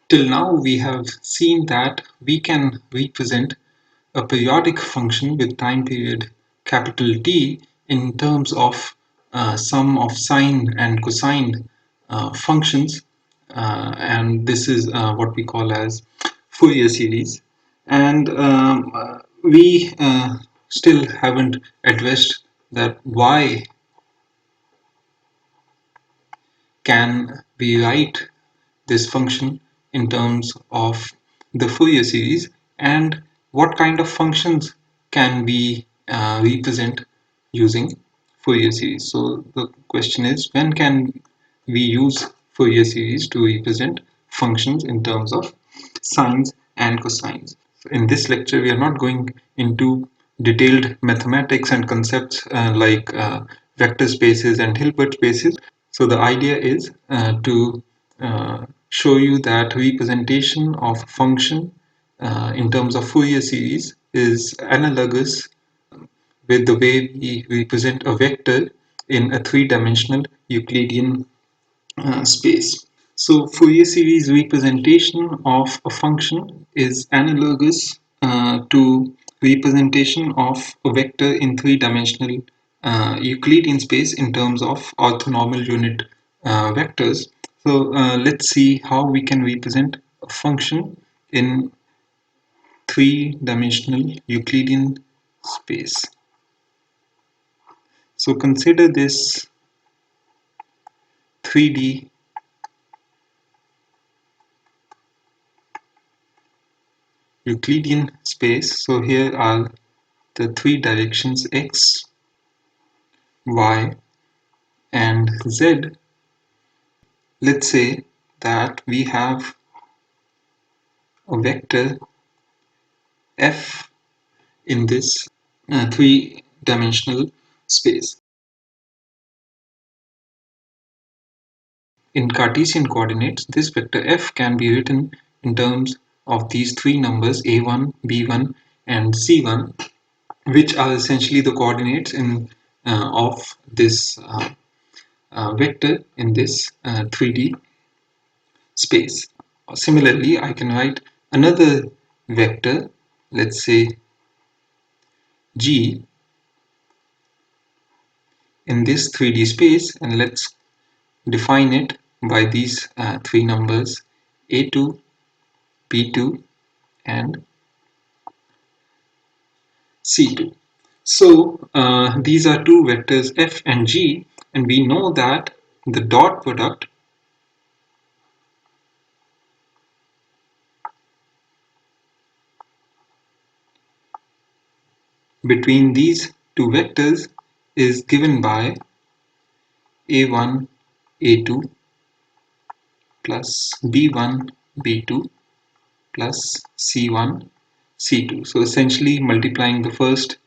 Till now, we have seen that we can represent a periodic function with time period capital T in terms of sum of sine and cosine functions, and this is what we call as Fourier series. And we still haven't addressed that why can we write this function in terms of the Fourier series, and what kind of functions can we represent using Fourier series. So the question is, when can we use Fourier series to represent functions in terms of sines and cosines. In this lecture, we are not going into detailed mathematics and concepts like vector spaces and Hilbert spaces. So the idea is to show you that representation of function in terms of Fourier series is analogous with the way we represent a vector in a three-dimensional Euclidean space. So Fourier series representation of a function is analogous to representation of a vector in three-dimensional Euclidean space in terms of orthonormal unit vectors. So let's see how we can represent a function in three-dimensional Euclidean space. So consider this 3D Euclidean space. So here are the three directions x, y, and z. Let's say that we have a vector f in this three-dimensional space. In Cartesian coordinates, this vector f can be written in terms of these three numbers a1, b1, and c1, which are essentially the coordinates of this vector in this 3D space. Similarly, I can write another vector, let's say G, in this 3D space, and let's define it by these three numbers A2, B2, and C2. So these are two vectors F and G, and we know that the dot product between these two vectors is given by A1, A2 plus B1, B2 plus C1, C2. So essentially multiplying the first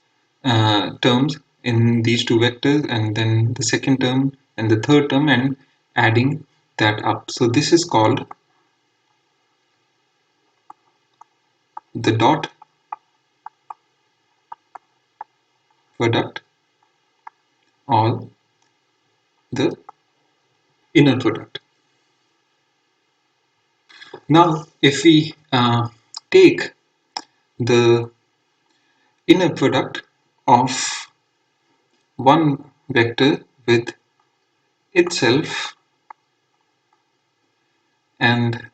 terms in these two vectors and then the second term and the third term and adding that up. So this is called the dot product or the inner product. Now if we take the inner product of one vector with itself and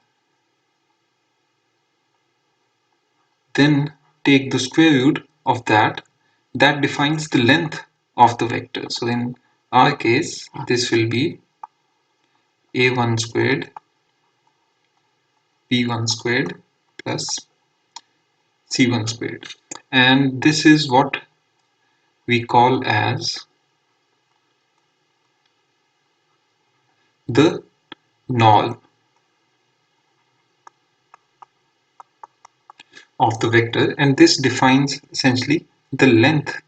then take the square root of that defines the length of the vector. So in our case, this will be a1 squared b1 squared plus c1 squared, and this is what we call as the null of the vector, and this defines essentially the length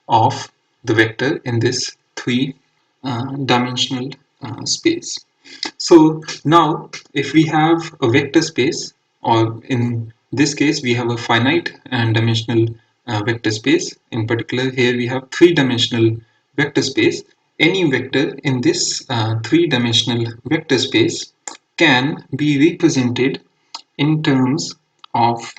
of the vector in this three-dimensional space. So now if we have a vector space, or in this case we have a finite dimensional vector space, in particular here we have three-dimensional vector space, Any vector in this three-dimensional vector space can be represented in terms of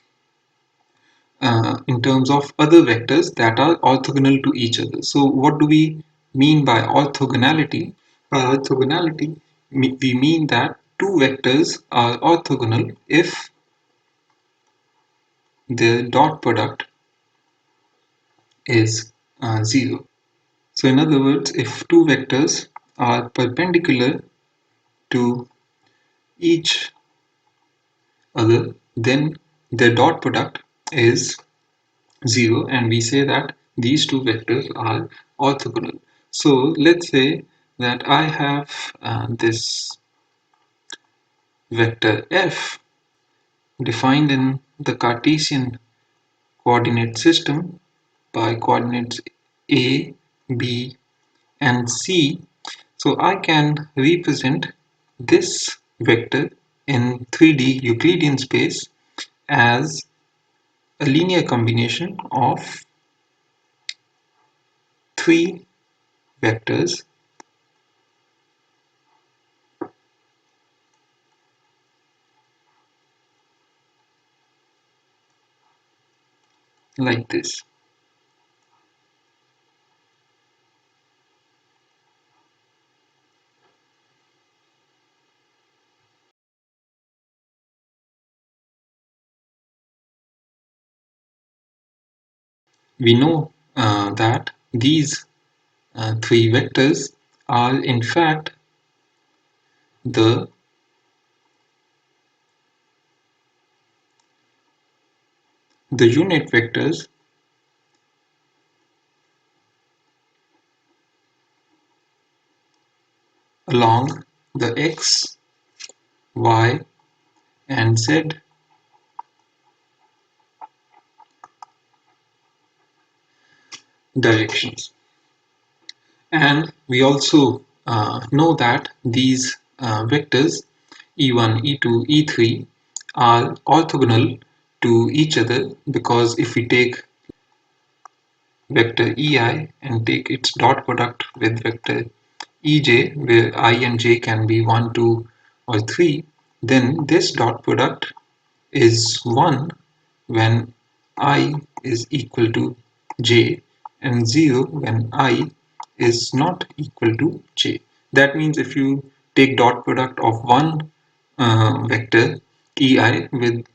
other vectors that are orthogonal to each other. So what do we mean by orthogonality? By orthogonality, we mean that two vectors are orthogonal if their dot product is 0. So in other words, if two vectors are perpendicular to each other, then their dot product is 0, and we say that these two vectors are orthogonal. So let's say that I have this vector f defined in the Cartesian coordinate system by coordinates a, b, and c. So I can represent this vector in 3D Euclidean space as a linear combination of three vectors like this. We know that these three vectors are in fact the unit vectors along the x, y, and z directions. And we also know that these vectors e1, e2, e3 are orthogonal to each other, because if we take vector ei and take its dot product with vector ej, where I and j can be 1, 2, or 3, then this dot product is 1 when I is equal to j, and 0 when I is not equal to j. That means if you take dot product of one vector ei with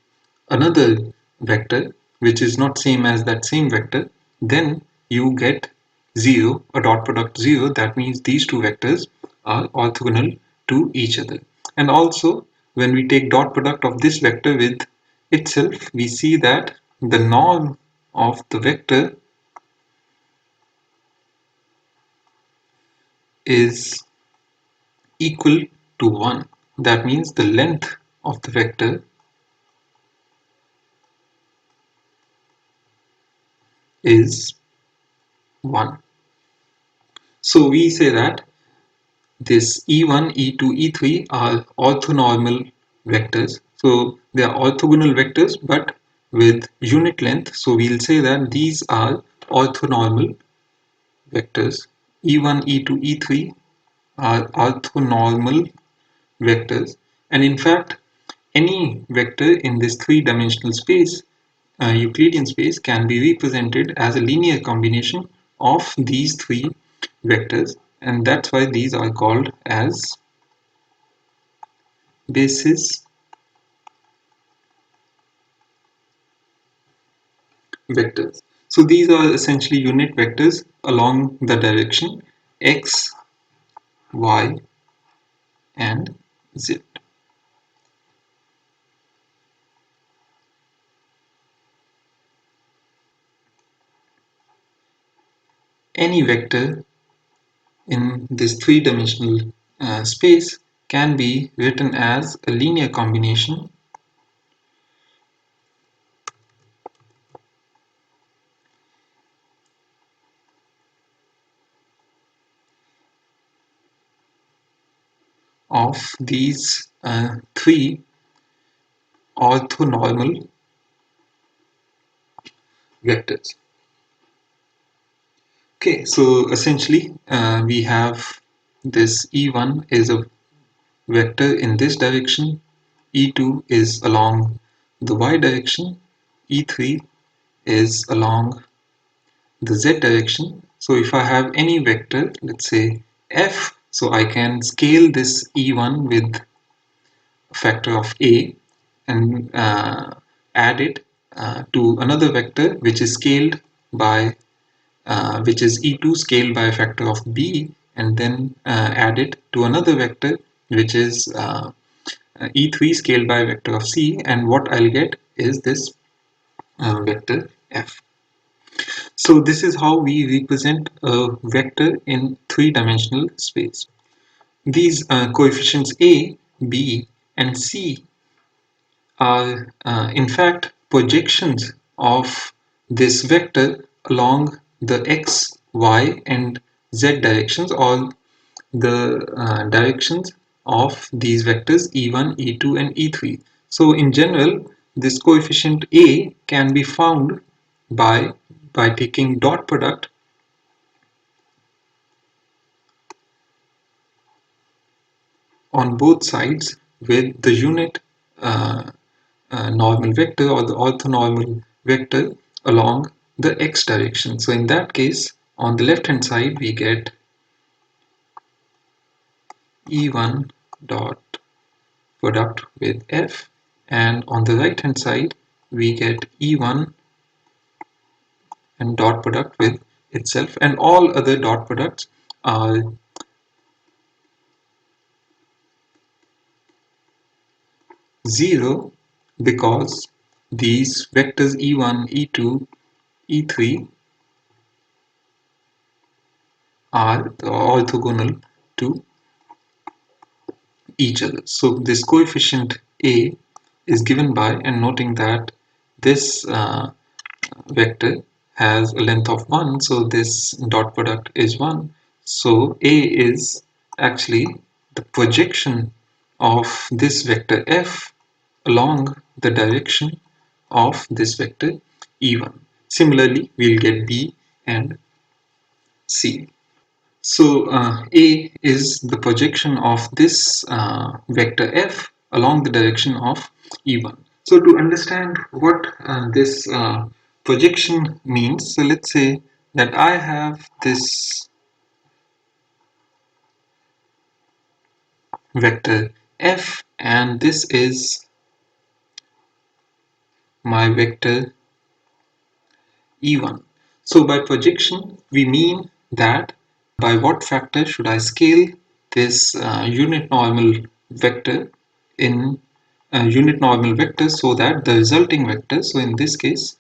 another vector which is not same as that same vector, then you get 0, a dot product 0. That means these two vectors are orthogonal to each other. And also, when we take dot product of this vector with itself, we see that the norm of the vector is equal to 1. That means the length of the vector is 1. So we say that this E1, E2, E3 are orthonormal vectors. So they are orthogonal vectors but with unit length. So we'll say that these are orthonormal vectors. E1, E2, E3 are orthonormal vectors. And in fact, any vector in this three-dimensional space, Euclidean space, can be represented as a linear combination of these three vectors, and that's why these are called as basis vectors. So these are essentially unit vectors along the direction x, y, and z. Any vector in this three-dimensional space can be written as a linear combination of these three orthonormal vectors. Okay, so essentially we have this E1 is a vector in this direction, E2 is along the y direction, E3 is along the z direction. So if I have any vector, let's say f, so I can scale this E1 with a factor of a and add it to another vector which is scaled by which is E2 scaled by a factor of b, and then add it to another vector which is E3 scaled by a vector of c, and what I'll get is this vector f. So this is how we represent a vector in three-dimensional space. These coefficients a, b, and c are in fact projections of this vector along the x, y, and z directions, or the directions of these vectors e1, e2, and e3. So in general, this coefficient a can be found by taking dot product on both sides with the unit uh, normal vector or the orthonormal vector along the x direction. So in that case, on the left hand side we get e1 dot product with f, and on the right hand side we get e1 and dot product with itself, and all other dot products are 0 because these vectors e1, e2, e3 are orthogonal to each other. So this coefficient a is given by, and noting that this vector has a length of 1, so this dot product is 1. So a is actually the projection of this vector f along the direction of this vector e1. Similarly, we'll get b and c. So A is the projection of this vector f along the direction of E1. So to understand what this projection means, so let's say that I have this vector f and this is my vector E1. So by projection, we mean that by what factor should I scale this unit normal vector in unit normal vector so that the resulting vector, so in this case,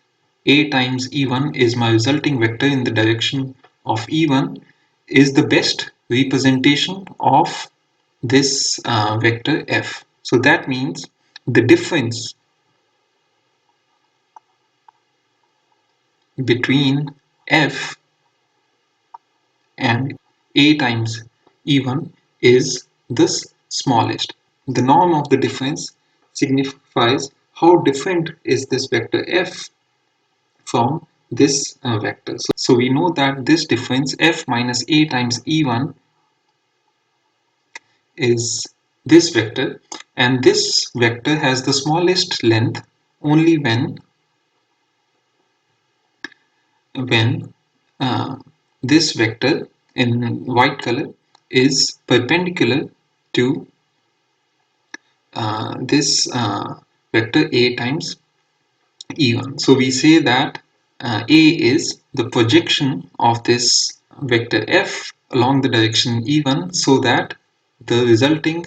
a times E1 is my resulting vector in the direction of E1, is the best representation of this vector f. So that means the difference between f and a times e1 is the smallest. The norm of the difference signifies how different is this vector f from this vector. So we know that this difference f minus a times e1 is this vector, and this vector has the smallest length only when this vector in white color is perpendicular to this vector a times e1. So we say that a is the projection of this vector f along the direction e1 so that the resulting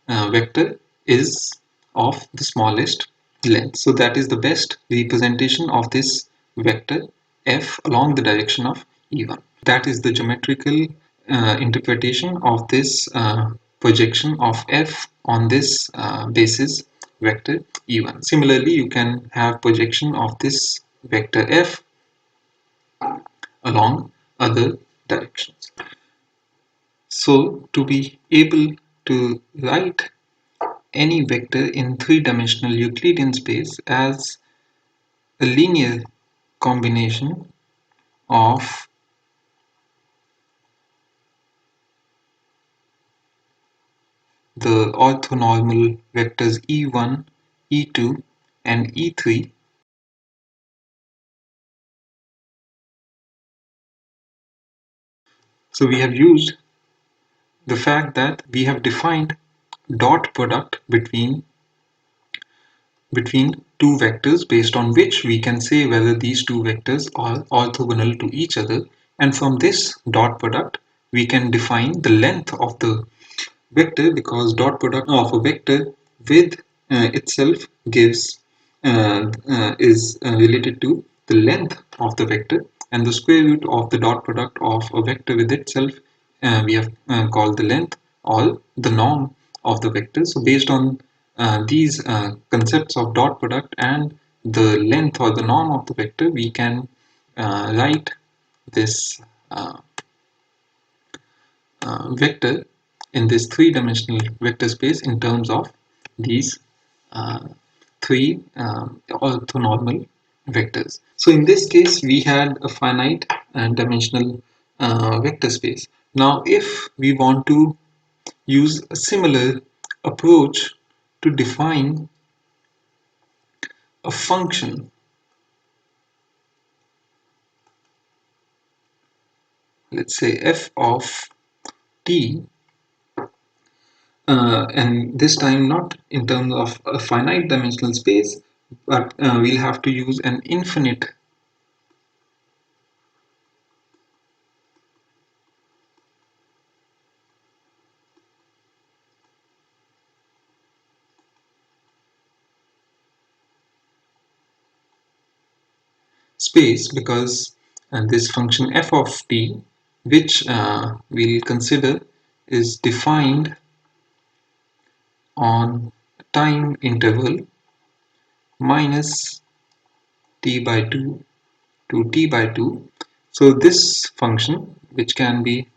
vector is of the smallest length. So that is the best representation of this vector f along the direction of e1. That is the geometrical interpretation of this projection of f on this basis vector e1. Similarly, you can have projection of this vector f along other directions. So to be able to write any vector in three-dimensional Euclidean space as a linear combination of the orthonormal vectors e1, e2 and e3. So we have used the fact that we have defined dot product between two vectors based on which we can say whether these two vectors are orthogonal to each other, and from this dot product we can define the length of the vector, because dot product of a vector with itself gives is related to the length of the vector, and the square root of the dot product of a vector with itself we have called the length or the norm of the vector. So based on these concepts of dot product and the length or the norm of the vector, we can write this uh, vector in this three-dimensional vector space in terms of these uh, three orthonormal vectors. So in this case, we had a finite dimensional vector space. Now, if we want to use a similar approach to define a function, let's say f of t, and this time not in terms of a finite dimensional space, but we'll have to use an infinite space, because this function f of t, which we'll consider, is defined on time interval minus t by 2 to t by 2. So this function, which can be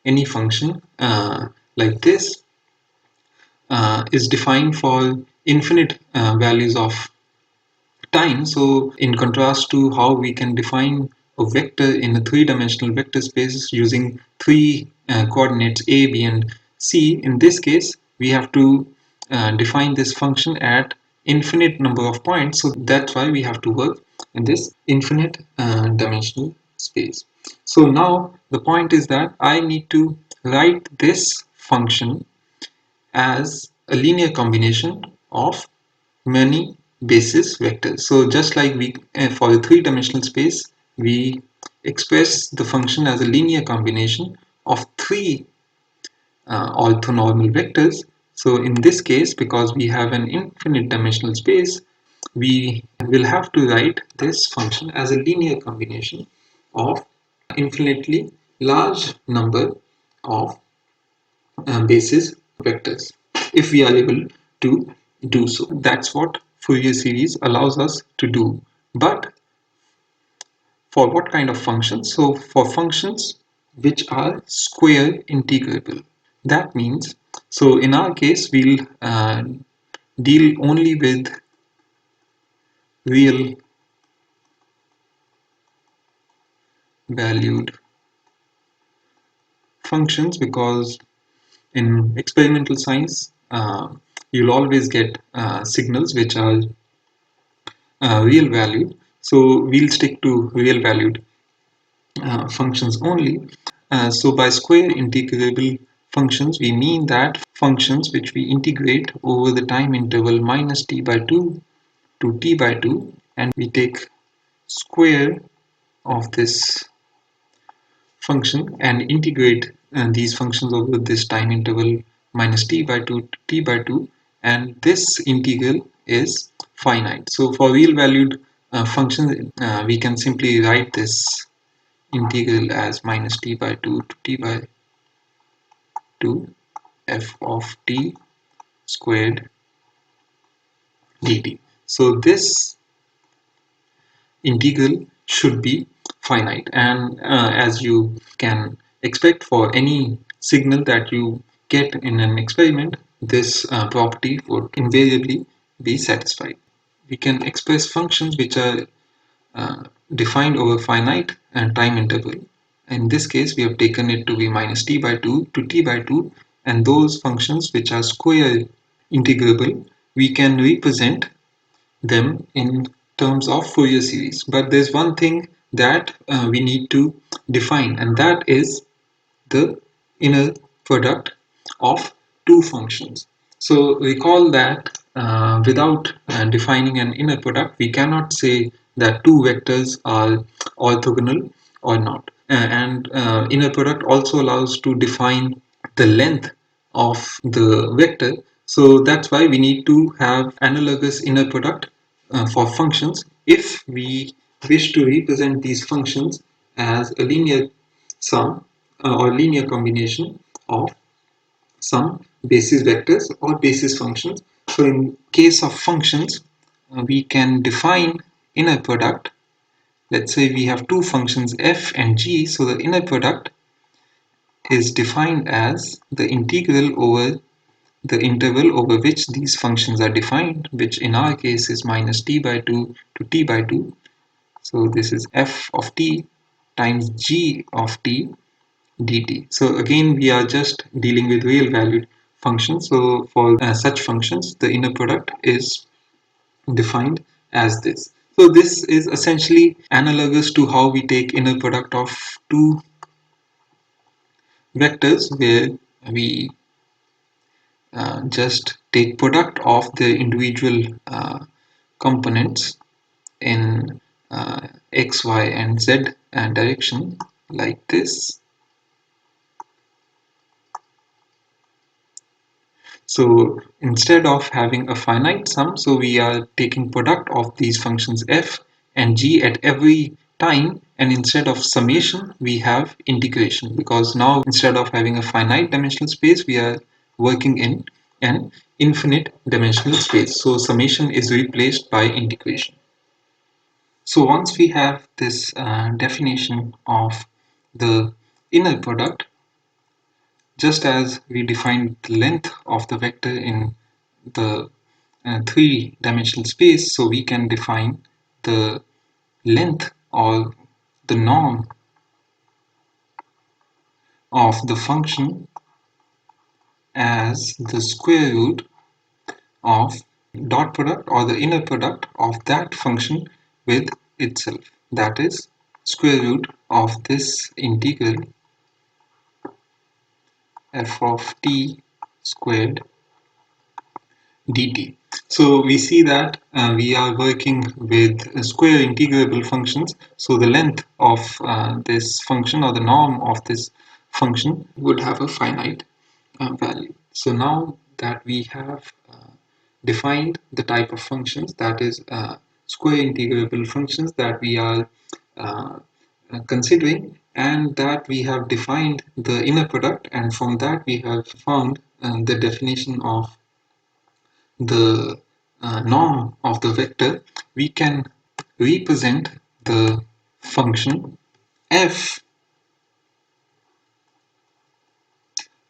any function like this, is defined for infinite values of time. So in contrast to how we can define a vector in a three-dimensional vector space using three coordinates a, b and c, in this case we have to define this function at infinite number of points. So that's why we have to work in this infinite dimensional space. So now the point is that I need to write this function as a linear combination of many basis vectors. So just like we for the three-dimensional space, we express the function as a linear combination of three orthonormal vectors. So in this case, because we have an infinite dimensional space, we will have to write this function as a linear combination of infinitely large number of basis vectors, if we are able to do so. That's what Fourier series allows us to do. But for what kind of functions? So for functions which are square integrable. That means, so in our case, we'll deal only with real valued functions, because in experimental science, you'll always get signals which are real valued. So we'll stick to real valued functions only. So by square integrable functions, we mean that functions which we integrate over the time interval minus t by 2 to t by 2, and we take square of this function and integrate these functions over this time interval minus t by 2 to t by 2, and this integral is finite. So for real valued functions, we can simply write this integral as minus t by 2 to t by 2 f of t squared dt. So this integral should be finite, and as you can expect for any signal that you get in an experiment, this property would invariably be satisfied. We can express functions which are defined over finite and time interval. In this case, we have taken it to be minus t by 2 to t by 2, and those functions which are square integrable, we can represent them in terms of Fourier series. But there's one thing that we need to define, and that is the inner product of two functions. So recall that without defining an inner product, we cannot say that two vectors are orthogonal or not. And inner product also allows to define the length of the vector. So that's why we need to have analogous inner product for functions if we wish to represent these functions as a linear sum or linear combination of some basis vectors or basis functions. So in case of functions, we can define inner product. Let's say we have two functions f and g, so the inner product is defined as the integral over the interval over which these functions are defined, which in our case is minus t by 2 to t by 2. So this is f of t times g of t dt. So again, we are just dealing with real valued functions. So for such functions, the inner product is defined as this. So this is essentially analogous to how we take inner product of two vectors, where we just take product of the individual components in x, y, and z direction like this. So instead of having a finite sum, so we are taking product of these functions f and g at every time, and instead of summation we have integration, because now instead of having a finite dimensional space, we are working in an infinite dimensional space. So summation is replaced by integration. So once we have this definition of the inner product, just as we defined the length of the vector in the three-dimensional space, so we can define the length or the norm of the function as the square root of dot product or the inner product of that function with itself. That is square root of this integral f of t squared dt. So we see that we are working with square integrable functions. So the length of this function or the norm of this function would have a finite value. So now that we have defined the type of functions, that is square integrable functions that we are uh, considering, and that we have defined the inner product, and from that we have found the definition of the norm of the vector, we can represent the function f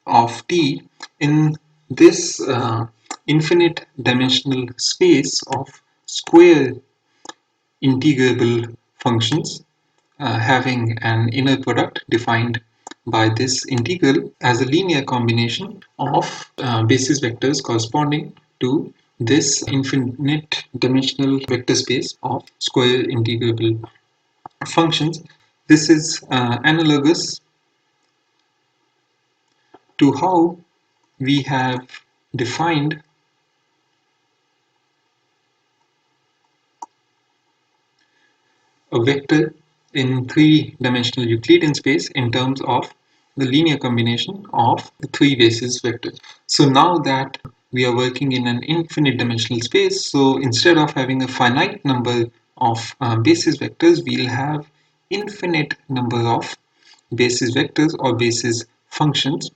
of t in this infinite dimensional space of square integrable functions having an inner product defined by this integral as a linear combination of basis vectors corresponding to this infinite dimensional vector space of square integrable functions. This is analogous to how we have defined a vector in three-dimensional Euclidean space in terms of the linear combination of the three basis vectors. So now that we are working in an infinite dimensional space, so instead of having a finite number of basis vectors, we'll have infinite number of basis vectors or basis functions.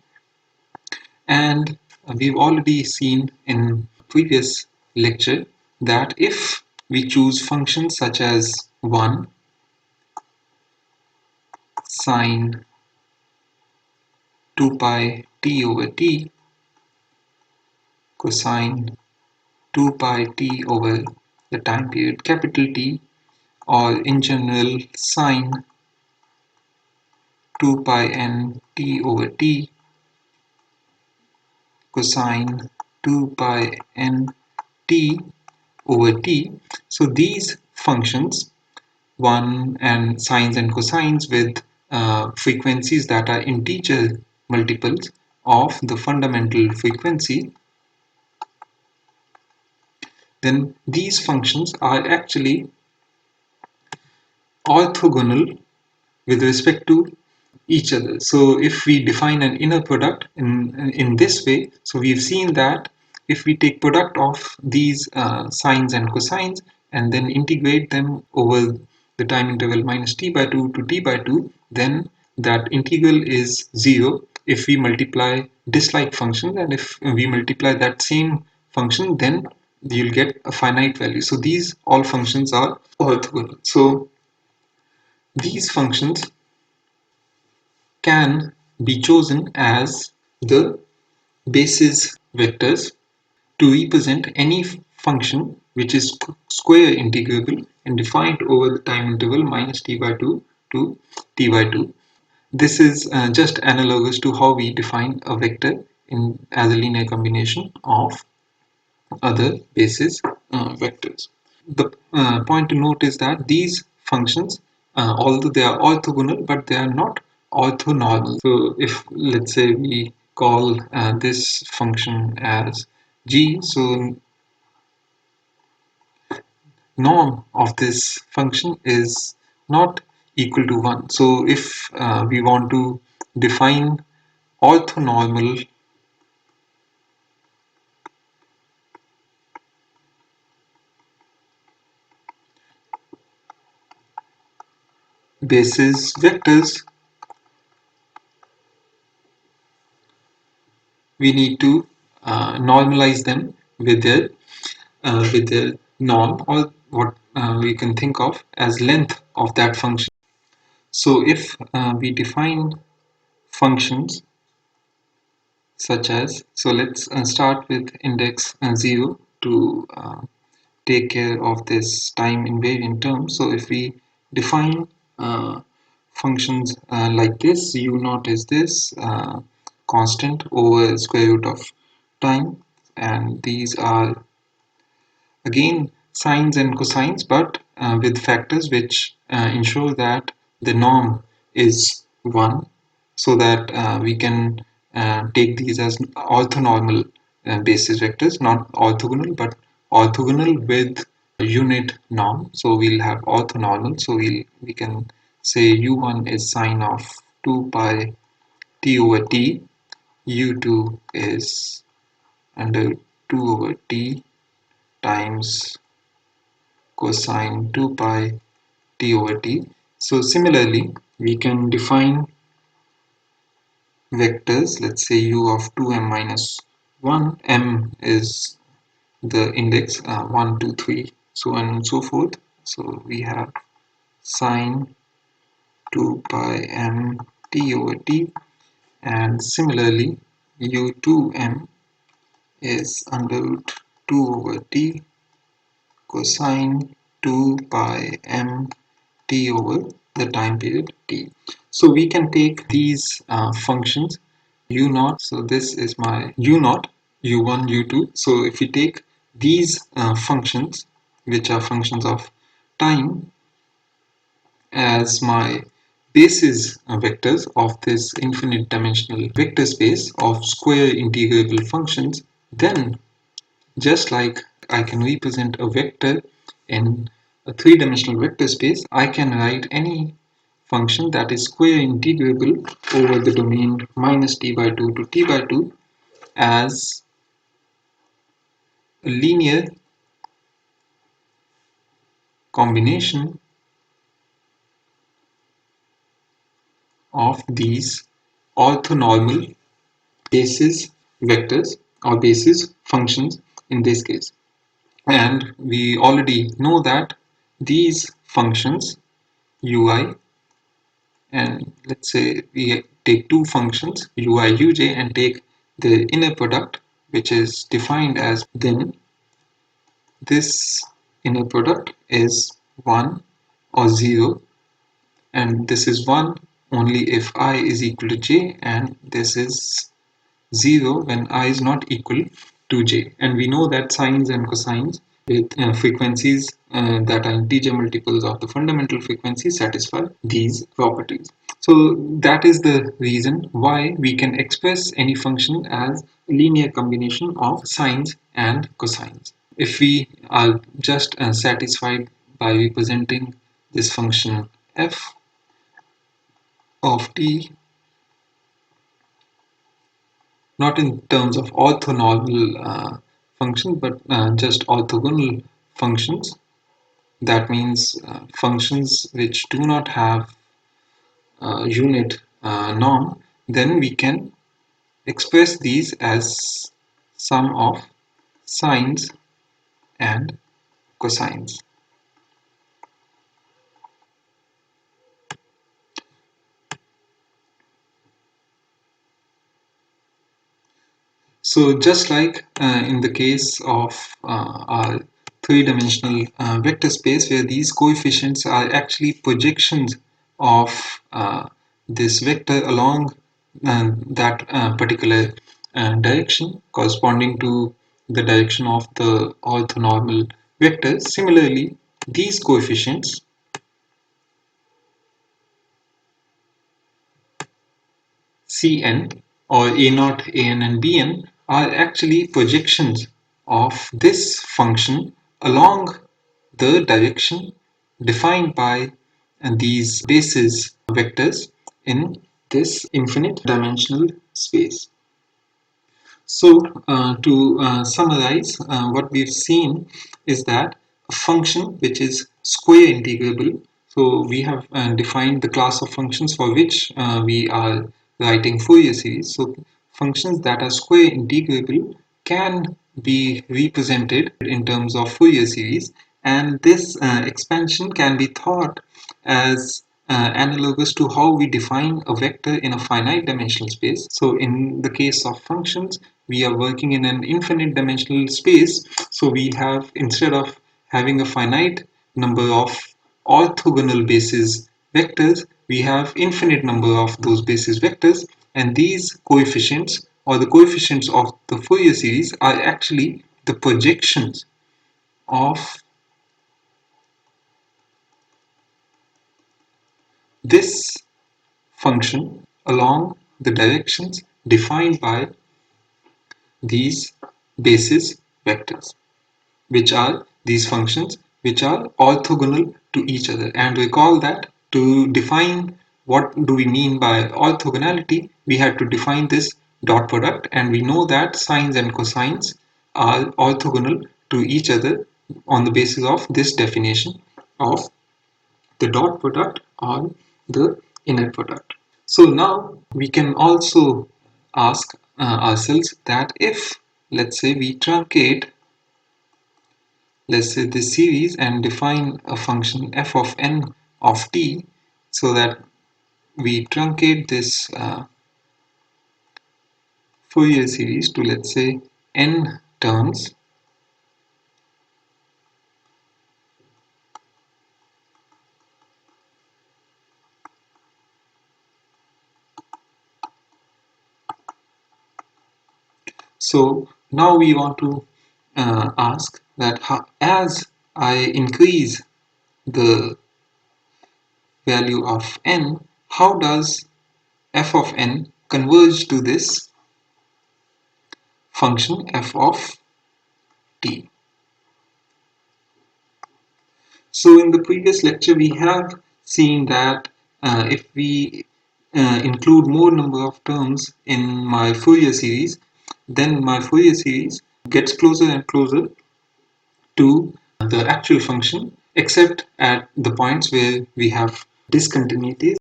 And we've already seen in previous lecture that if we choose functions such as 1, sine 2 pi t over t, cosine 2 pi t over the time period capital T, or in general sine 2 pi n t over t, cosine 2 pi n t over t. So these functions, one and sines and cosines with frequencies that are integer multiples of the fundamental frequency, then these functions are actually orthogonal with respect to each other. So if we define an inner product in this way, so we've seen that if we take product of these sines and cosines and then integrate them over the time interval minus t by 2 to t by 2, then that integral is 0 if we multiply dislike functions, and if we multiply that same function, then you'll get a finite value. So these all functions are orthogonal. So these functions can be chosen as the basis vectors to represent any function which is square integrable and defined over the time interval minus t by 2 to t by 2. This is just analogous to how we define a vector as a linear combination of other basis vectors. The point to note is that these functions, although they are orthogonal, but they are not orthonormal. So if, let's say, we call this function as g, so norm of this function is not equal to 1. So if we want to define orthonormal basis vectors, we need to normalize them with their norm, or what we can think of as length of that function. So if we define functions such as, so let's start with index 0 to take care of this time invariant term. So if we define functions like this, u naught is this constant over square root of time, and these are again sines and cosines, but with factors which ensure that the norm is 1, so that we can take these as orthonormal basis vectors, not orthogonal, but orthogonal with a unit norm. So we'll have orthonormal, so we can say u1 is sine of 2 pi t over t, u2 is under 2 over t times cosine 2 pi t over t. So similarly, we can define vectors, let's say u of 2m minus 1, m is the index 1, 2, 3, so on and so forth. So we have sine 2 pi m t over t, and similarly u2m is under root 2 over t cosine 2 pi m t over the time period t. So we can take these functions u naught, so this is my u naught, u1, u2. So if we take these functions, which are functions of time, as my basis vectors of this infinite dimensional vector space of square integrable functions, then just like I can represent a vector in a three-dimensional vector space, I can write any function that is square integrable over the domain minus t by 2 to t by 2 as a linear combination of these orthonormal basis vectors or basis functions in this case. And we already know that these functions ui, and let's say we take two functions ui uj and take the inner product, which is defined as, then this inner product is 1 or 0, and this is 1 only if I is equal to j, and this is 0 when I is not equal to j. And we know that sines and cosines with frequencies that are integer multiples of the fundamental frequency satisfy these properties. So that is the reason why we can express any function as a linear combination of sines and cosines. If we are just satisfied by representing this function f of t not in terms of orthonormal functions but just orthogonal functions, that means functions which do not have unit norm, then we can express these as sum of sines and cosines. So just like in the case of our three-dimensional vector space, where these coefficients are actually projections of this vector along that particular direction corresponding to the direction of the orthonormal vector. Similarly, these coefficients Cn or A0, An and Bn are actually projections of this function along the direction defined by these basis vectors in this infinite dimensional space. So, to summarize, what we've seen is that a function which is square integrable. So, we have defined the class of functions for which we are writing Fourier series. So, functions that are square integrable can be represented in terms of Fourier series, and this expansion can be thought as analogous to how we define a vector in a finite dimensional space. So in the case of functions, we are working in an infinite dimensional space. So we have, instead of having a finite number of orthogonal basis vectors, we have infinite number of those basis vectors, and these coefficients or the coefficients of the Fourier series are actually the projections of this function along the directions defined by these basis vectors, which are these functions which are orthogonal to each other. And recall that to define what do we mean by orthogonality, we had to define this dot product, and we know that sines and cosines are orthogonal to each other on the basis of this definition of the dot product or the inner product. So now we can also ask ourselves that if, let's say, we truncate, let's say, this series and define a function f of n of t, so that we truncate this Fourier series to, let's say, n terms. So now we want to ask that as I increase the value of n, how does f of n converge to this function f of t? So in the previous lecture we have seen that if we include more number of terms in my Fourier series, then my Fourier series gets closer and closer to the actual function, except at the points where we have discontinuities.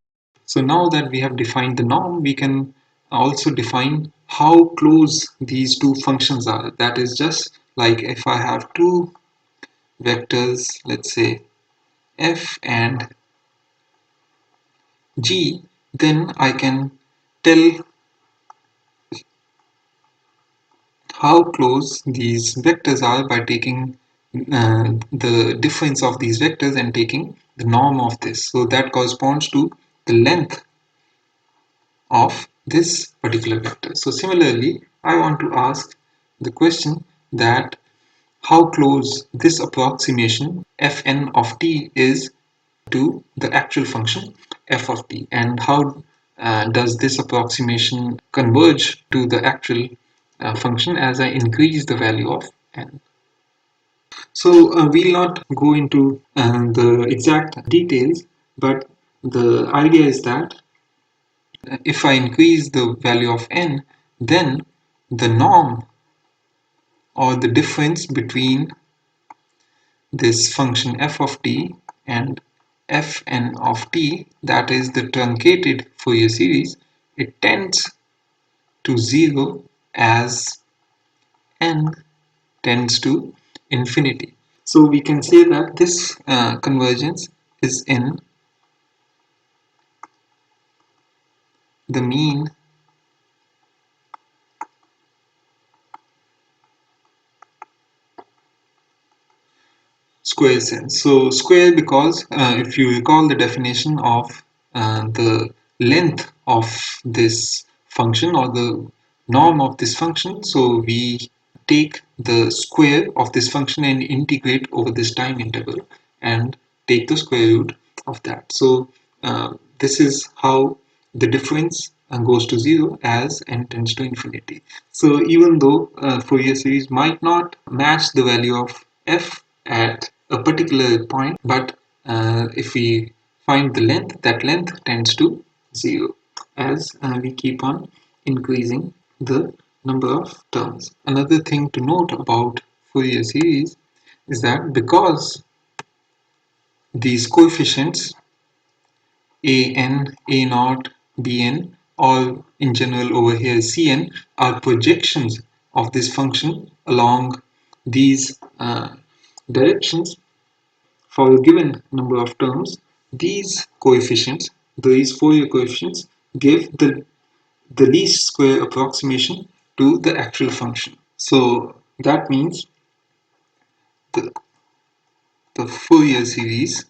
So now that we have defined the norm, we can also define how close these two functions are. That is just like if I have two vectors, let's say f and g, then I can tell how close these vectors are by taking the difference of these vectors and taking the norm of this. So that corresponds to the length of this particular vector. So similarly, I want to ask the question that how close this approximation fn of t is to the actual function f of t, and how does this approximation converge to the actual function as I increase the value of n. So we'll not go into the exact details, but the idea is that if I increase the value of n, then the norm or the difference between this function f of t and fn of t, that is the truncated Fourier series, it tends to 0 as n tends to infinity. So we can say that this convergence is in the mean square sense. So square because if you recall the definition of the length of this function or the norm of this function, so we take the square of this function and integrate over this time interval and take the square root of that. So this is how the difference goes to 0 as n tends to infinity. So even though Fourier series might not match the value of f at a particular point, but if we find the length, that length tends to 0 as we keep on increasing the number of terms. Another thing to note about Fourier series is that because these coefficients an, a naught, bn, or in general over here cn are projections of this function along these directions for a given number of terms, these coefficients, these Fourier coefficients, give the least square approximation to the actual function. So that means the, the Fourier series,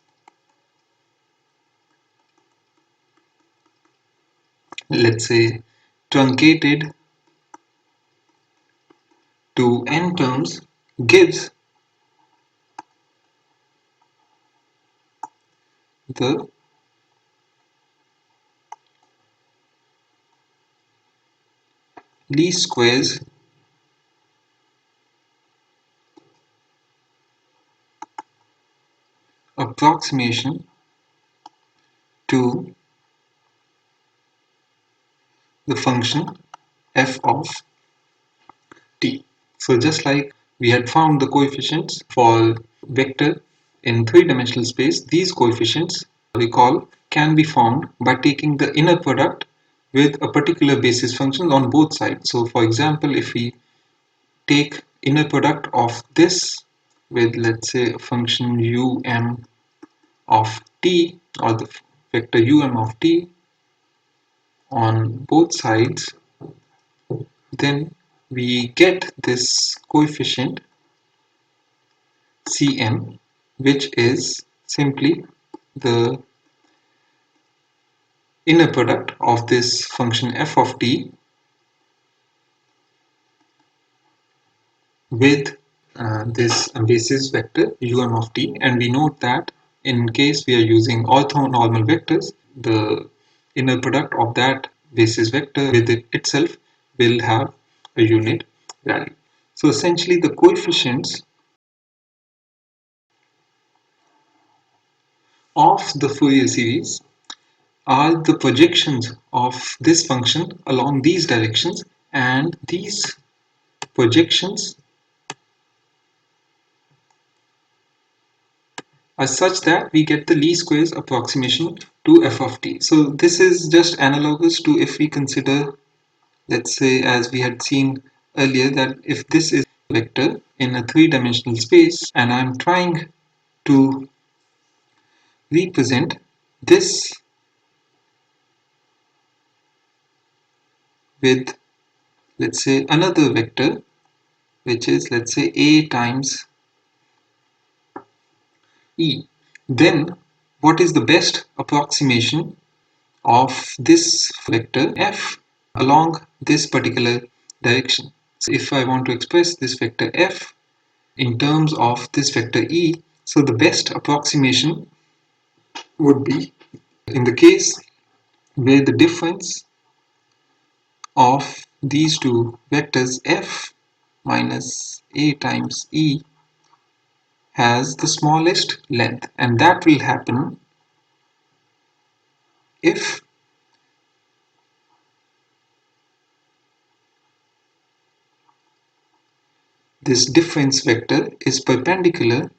let's say truncated to n terms, gives the least squares approximation to the function f of t. So just like we had found the coefficients for vector in three-dimensional space, these coefficients, recall, can be found by taking the inner product with a particular basis function on both sides. So for example, if we take inner product of this with, let's say, a function um of t, or the vector of t on both sides, then we get this coefficient Cm, which is simply the inner product of this function f of t with this basis vector of t, and we note that in case we are using orthonormal vectors, the inner product of that basis vector with it itself will have a unit value. So essentially the coefficients of the Fourier series are the projections of this function along these directions, and these projections are such that we get the least squares approximation to f of t. So this is just analogous to if we consider, let's say, as we had seen earlier, that if this is a vector in a three-dimensional space and I'm trying to represent this with, let's say, another vector which is, let's say, a times e, then what is the best approximation of this vector f along this particular direction. So if I want to express this vector f in terms of this vector e, so the best approximation would be in the case where the difference of these two vectors f minus a times e has the smallest length, and that will happen if this difference vector is perpendicular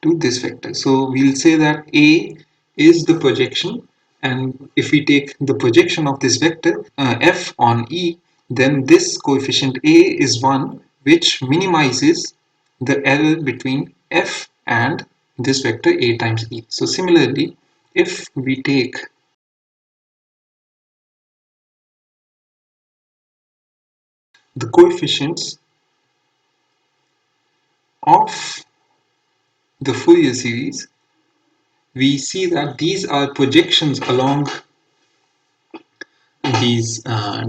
to this vector. So we'll say that A is the projection, and if we take the projection of this vector f on E, then this coefficient A is 1, which minimizes the error between f and this vector A times E. So similarly, if we take the coefficients of the Fourier series, we see that these are projections along these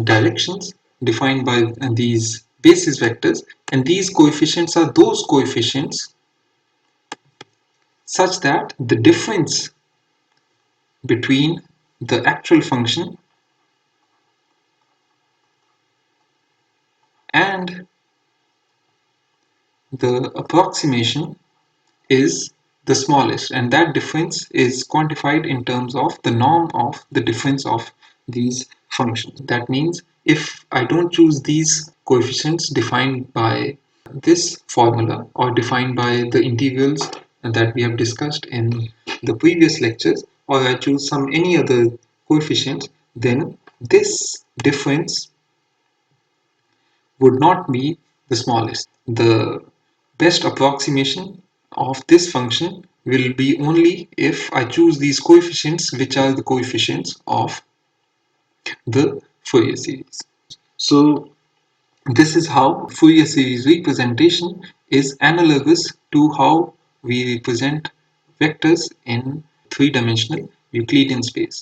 directions defined by these basis vectors, and these coefficients are those coefficients such that the difference between the actual function and the approximation is the smallest, and that difference is quantified in terms of the norm of the difference of these functions. That means if I don't choose these coefficients defined by this formula or defined by the integrals that we have discussed in the previous lectures, or I choose some any other coefficient, then this difference would not be the smallest. The best approximation of this function will be only if I choose these coefficients, which are the coefficients of the Fourier series. So this is how Fourier series representation is analogous to how we represent vectors in three-dimensional Euclidean space.